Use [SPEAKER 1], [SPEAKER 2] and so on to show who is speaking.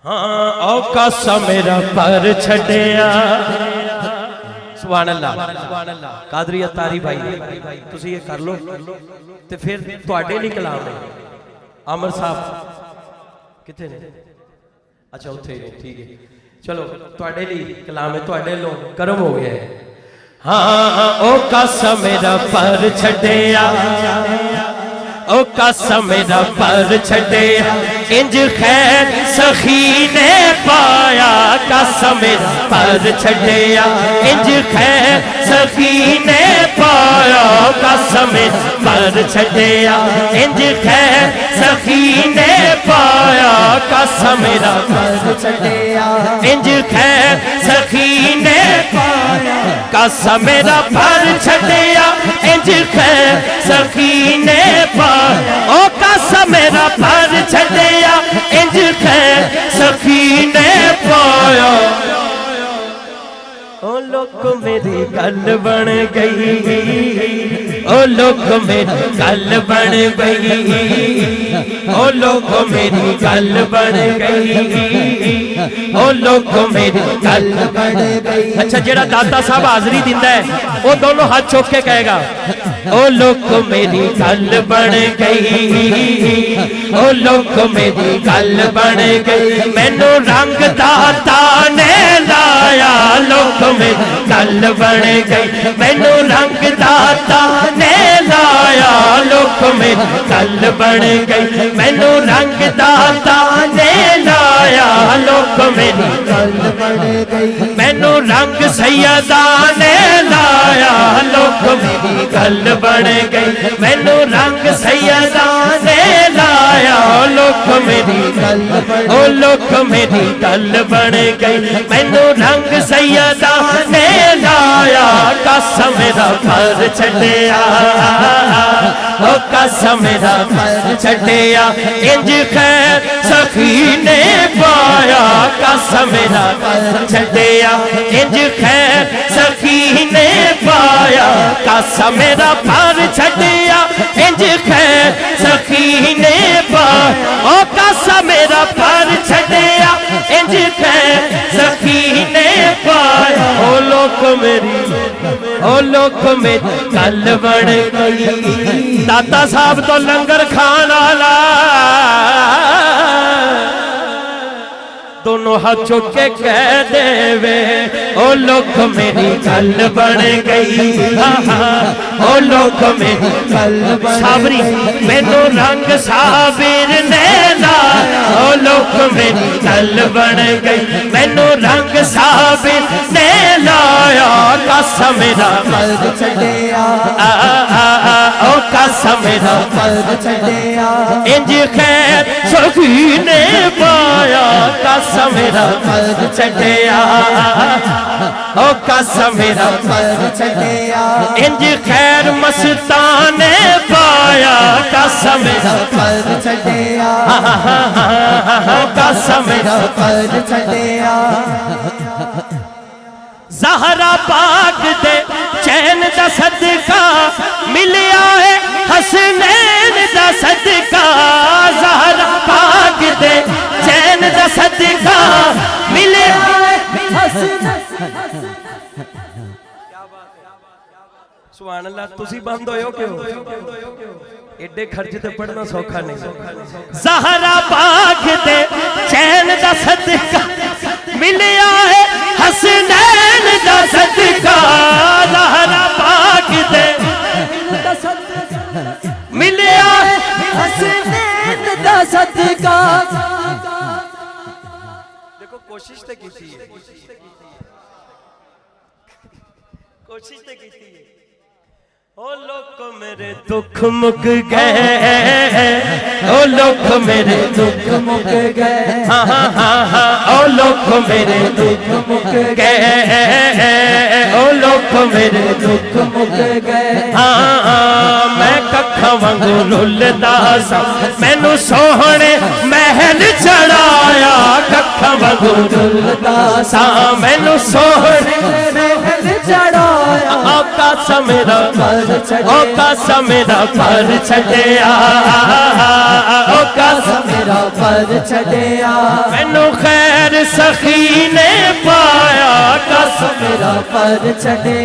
[SPEAKER 1] ہاں او کاسا میرا پر چھڑیا سبحان اللہ قادری اتاری بھائی تسی یہ کر لو تے پھر تواڈے نہیں کلام ہے عامر صاحب کتے نے اچھا اتھے ٹھیک ہے چلو تواڈے لی کلام ہے تواڈے لو کرم ہو گیا ہے ہاں او کاسا میرا پر چھڑیا او کاسا میرا پر چھڑیا انج خیر سخی نے پایا کاسا میرا پر چھڑیا انج خیر سخی نے پایا کاسا میرا پر چھڑیا انج خیر سخی نے پایا کاسا میرا پر چھڑیا انج خیر سخی نے پایا کاسا میرا پر چھڑیا انج خیر سخی نے پایا او کاسا میرا پر چھڑیا انج خیر سخی نے پایا او لوگ میری گل بن گئی او لوگ میری گل بن گئی او لوگ میری گل بن گئی او لوگ میری گل بن گئی اچھا جیڑا داتا صاحب حاضری دیندا ہے وہ دونوں ہاتھ چوک کے کہے گا او لوگ میری گل بن گئی او لوگ میری گل بن گئی مینو رنگ داتا نے لایا لوگ میری گل بن گئی مینو رنگ داتا نے لایا لوگ میری گل بن گئی مینو رنگ داتا نے لایا لوگ میری گل بن گئی مینو رنگ سیدہ نے لایا لوگ میری گل بن گئی مینو رنگ سیدہ نے لایا لوگ میری گل او لوگ میری گل بن گئی مینو رنگ سیدہ نے لایا کاسا میرا پر چھڑیا او کاسا میرا پر چھڑیا انج خیر سخی نے پایا کاسا میرا پر چھڑیا انج خیر سخی نے پایا کاسا میرا پر چھڑیا انج خیر سخی نے پایا او کاسا میرا پر چھڑیا انج خیر سخی نے پایا او لوگ میری گل بن گئی داتا صاحب تو لنگر کھان والا دونوں ہاتھ چوک کے کہہ دے وے او لوگ میری گل بن گئی او لوگ میری گل صابری مینو رنگ صابر نے لایا او لوگ میری گل بن گئی مینو رنگ صابر نے لایا کاسا میرا پر چھڑیا او کاسا میرا پر چھڑیا انج خیر سخی نے پایا کاسا میرا پر چھڑیا او کاسا میرا پر چھڑیا انج خیر مستان نے پایا کاسا میرا پر چھڑیا او کاسا میرا پر چھڑیا زہرا پاک دے چین دا صدقہ ملیا ہے حسنین دا صدقہ زہرا پاک دے چین دا صدقہ ملیا ہے حسنین سبحان اللہ تسی بند ہوئے ہو کیوں ایڈے خرچ تے پڑھنا سوکھا نہیں زہرا پاک دے چین دا صدقہ ملیا ہے حسنین دا صدقہ زہرا پاک دے ملیا ہے حسنین دا صدقہ دیکھو کوشش تے کیتی ہے کوشش تے کیتی ہے او لوگ میرے دکھ مک گئے او لوگ میرے دکھ مک گئے ہاں ہاں ہاں ہاں او لوگ میرے دکھ مک گئے او لوگ میرے دکھ مک گئے ہاں میں ککھاں وانگو رلدا سا مینوں سوہنے محل چڑھایا ککھاں وانگو رلدا سا مینوں سوہنے محل چڑھایا کاسا میرا او کاسا میرا پر چھڈیا او کاسا
[SPEAKER 2] میرا پر چھڈیا
[SPEAKER 1] مینوں خیر سخی نے پایا کاسا
[SPEAKER 2] میرا پر چھڈیا